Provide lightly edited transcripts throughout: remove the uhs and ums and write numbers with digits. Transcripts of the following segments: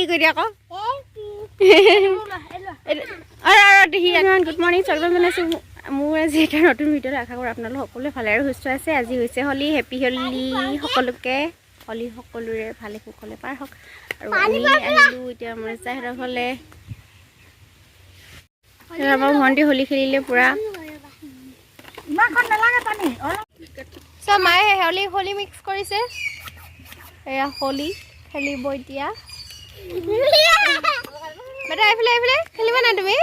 কৰি দিয়া আকৌ গুড মৰ্ণিং স্বাগতম জনাইছোঁ মোৰ আজি এটা নতুন ভিডিঅ'ত আশা কৰোঁ আপোনালোক সকলোৱে ভালে আৰু সুস্থ আছে আজি হৈছে হোলী হেপী হোলী সকলোকে হোলী সকলোৰে ভালে কুশলে পাৰ হওক আৰু আমি আহিলোঁ এতিয়া আমাৰ চাহেতৰ ফালে আমাৰ ভণ্টি হোলী খেলিলে পুৰা চব মায়ে হোলী মিক্স কৰিছে এয়া হোলী খেলিব এতিয়া বেটা এইফালে এইফালে খেলিবা না তুমি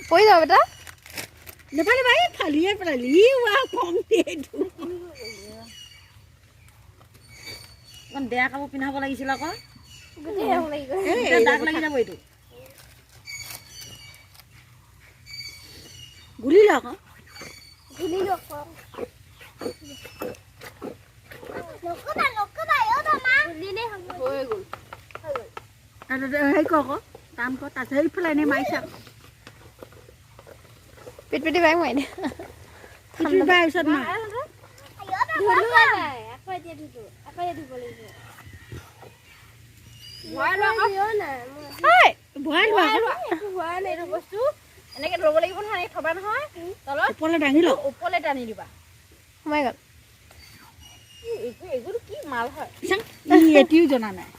পৰি যাব বেটা নেপালিবা এই ফালিয়ে পেলালি কম ইমান বেয়া কাপোৰ পিন্ধাব লাগিছিল আকৌ দাগ লাগি যাব এইটো গুলিলো আকৌ হেৰি ক আকৌ কাম কৰ তাত সেইফালে এনেই মাৰিছে আকৌ পিট পিটি বাই মাৰি পিছত নাই এনেকে ল'ব লাগিব নহয় থবা নহয় তলত ওপৰলৈ দাঙি ল ওপৰলৈ টানি দিবা সোমাই গ'ল এইবোৰ কি মাল হয় এটিও জনা নাই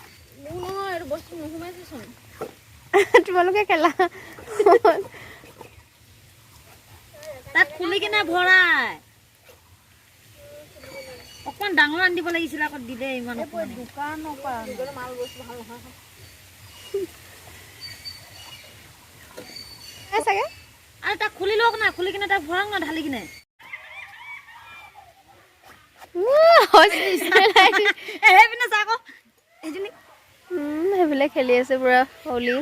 মোৰ নহয় এইটো বস্তু নোসোমাইছেচোন তোমালোকে খেলা তাত খুলি কিনে ভৰাই অকণমান ডাঙৰ আনিব লাগিছিল আকৌ দিলে ইমান দোকানৰ পৰা মাল বস্তু ভাল নহয় চাগে আৰু তাক খুলি লওক না খুলি কিনে তাক ভৰাং না ঢালি কিনে সেইফালে খেলি আছে পুৰা হোলী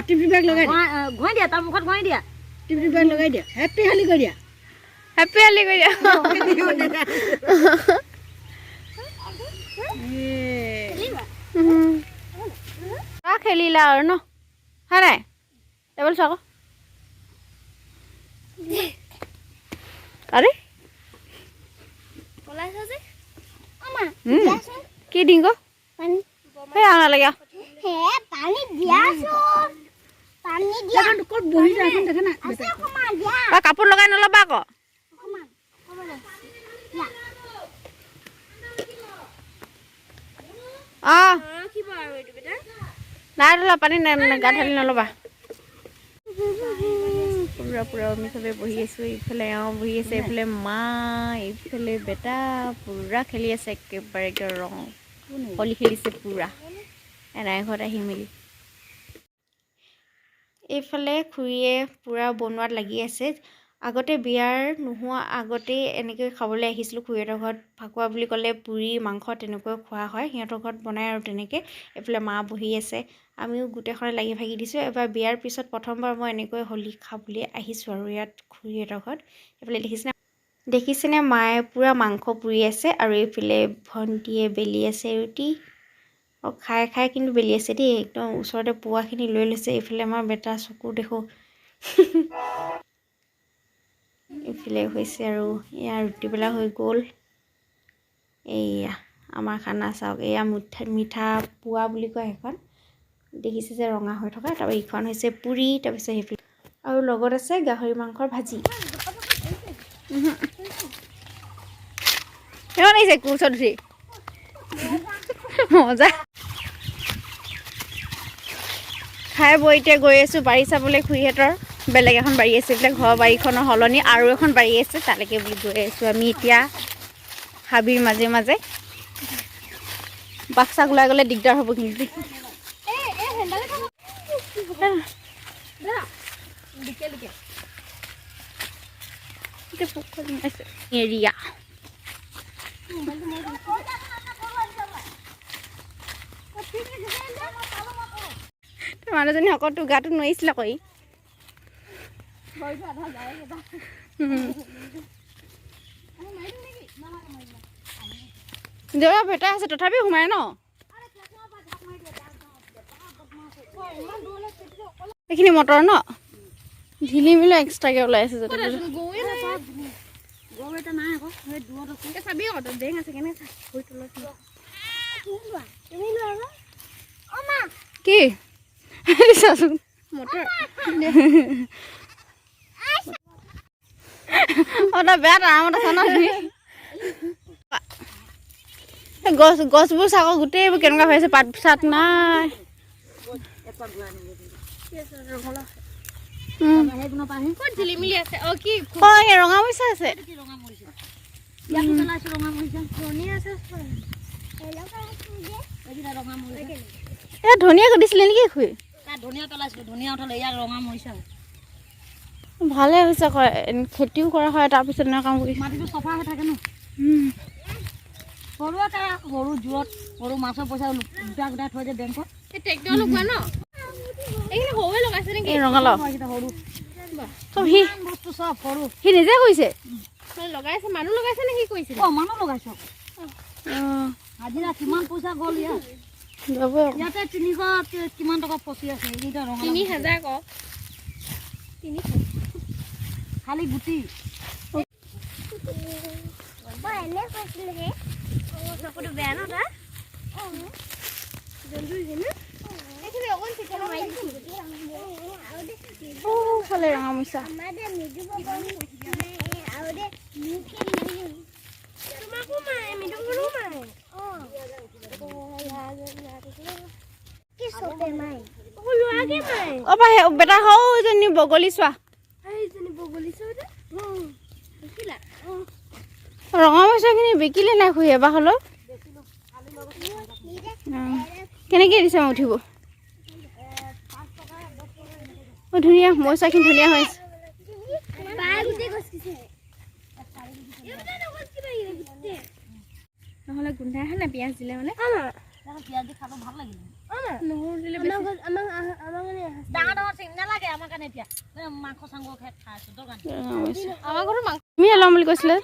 টিপি বেগ লগাই ঘঁহি দিয়া তাৰ মুখত ঘঁহি দিয়া টিপি বেগ লগাই দিয়া হেপী হোলী কৰি দিয়া হেপী হোলী কৰি দিয়া খেলিলা আৰু ন হয় নাই টেবল চাওক আৰে কি ডিঙ্গ নালাগে কাপোৰ লগাই নলবা আকৌ নাই ধৰা পানী গা ঢালি নল'বা পুৰা পুৰা আমি চবে বহি আছোঁ এইফালে এওঁ বহি আছে এইফালে মা এইফালে বেটা পুৰা খেলি আছে একেবাৰে ৰং হোলী খেলিছে পুৰা এনাই ঘৰত আহি মেলি এইফালে খুৰীয়ে পুৰা বনোৱাত লাগি আছে আগতে বিয়াৰ নোহোৱা আগতে এনেকৈ খাবলৈ আহিছিলোঁ খুৰীহঁতৰ ঘৰত ফাকুৱা বুলি ক'লে পুৰি মাংস তেনেকৈ খোৱা হয় সিহঁতৰ ঘৰত বনায় আৰু তেনেকৈ এইফালে মা বহি আছে আমিও গোটেইখনে লাগি ভাগি দিছোঁ এবাৰ বিয়াৰ পিছত প্ৰথমবাৰ মই এনেকৈ হোলী খাবলৈ আহিছোঁ আৰু ইয়াত খুৰীহঁতৰ ঘৰত এইফালে দেখিছেনে মায়ে পুৰা মাংস পুৰি আছে আৰু এইফালে ভণ্টিয়ে বেলি আছে ৰুটি আৰু খাই খাই কিন্তু বেলি আছে দেই একদম ওচৰতে পোৱাখিনি লৈ লৈছে এইফালে আমাৰ বেটা চকু দেখোঁ এইফালে হৈছে আৰু এয়া ৰুটিবেলা হৈ গ'ল এয়া আমাৰ খানা চাওক এয়া মিঠা পোৱা বুলি কয় সেইখন দেখিছে যে ৰঙা হৈ থকা তাৰপৰা ইখন হৈছে পুৰি তাৰপিছত সেইফালে আৰু লগত আছে গাহৰি মাংসৰ ভাজি কেমন আহিছে কোচত উঠি মজা খাই বৈ এতিয়া গৈ আছোঁ বাৰী চাবলৈ খুৰীহঁতৰ বেলেগ এখন বাৰী আছে এইবিলাক ঘৰৰ বাৰীখনৰ সলনি আৰু এখন বাৰী আছে তালৈকে বুলি গৈ আছোঁ আমি এতিয়া হাবিৰ মাজে মাজে বাক চাক ওলাই গ'লে দিগদাৰ হ'ব কিন্তু এৰিয়া মানুহজনী সকলো গাটো নোৱাৰিছিলে কৰি জৰা ভেটা আছে তথাপিও সোমাই ন এইখিনি মটৰ ন ঢিলি মিলি এক্সট্ৰাকে ওলাই আছে য'তে ত'তে। গৰু এটা নাই আকৌ সেই দূৰত আছে চাবি আকৌ বেং আছে কেনেকৈ কি চাচোন মটৰ তই বেয়া আৰামত আছা ন তুমি গছবোৰ চাক গোটেইবোৰ কেনেকুৱা হৈ আছে পাত চাত নাই ৰঙা মৰিচা আছে ধনিয়া দিছিলে নেকি খুৰী ধনিয়া পেলাইছিলো ধনিয়া উঠালে ইয়াক ৰঙা মৰিচা ভালে হৈছে খেতিও কৰা হয় তাৰপিছত এনে কাম কৰিছে মাটিটো চফা হৈ থাকে ন সৰু সৰু জোৰত সৰু মাছৰ পইচা গোটা গোটাই থৈ দিয়ে বেংকত ট্ৰেক্টৰ লগোৱা ন এইখিনি সৰুৱে লগাইছে নেকি ৰঙালাও সৰু চব বস্তু চব সৰু সি নিজে কৰিছে লগাইছে মানুহ লগাইছে নে কি কৰিছে মানুহ লগাইছে হাজিৰা কিমান পইচা গ'ল ইয়াত ইয়াতে 300 কিমান টকা ফচি আছে 3000 ক খালি গুটি বেয়া ন তাৰ ৰঙা মৰিচা বেটা সৌজনী বগলী চোৱা ৰঙা মৰিচাখিনি বিকিলে নাই খুৰী এবাৰ হ'লেও কেনেকৈ দিছে মই উঠিব ধুনীয়া মৰিচাখিনি ধুনীয়া হৈ আছে নহ'লে গোন্ধাই আহে না পিঁয়াজ দিলে মানে পিঁয়াজ দি খাব ভাল লাগিলে ডাঙৰ ডাঙৰ চিঙ নালাগে আমাৰ কাৰণে এতিয়া মাংস চাংস খাই আছো তুমি ল'ম বুলি কৈছিলে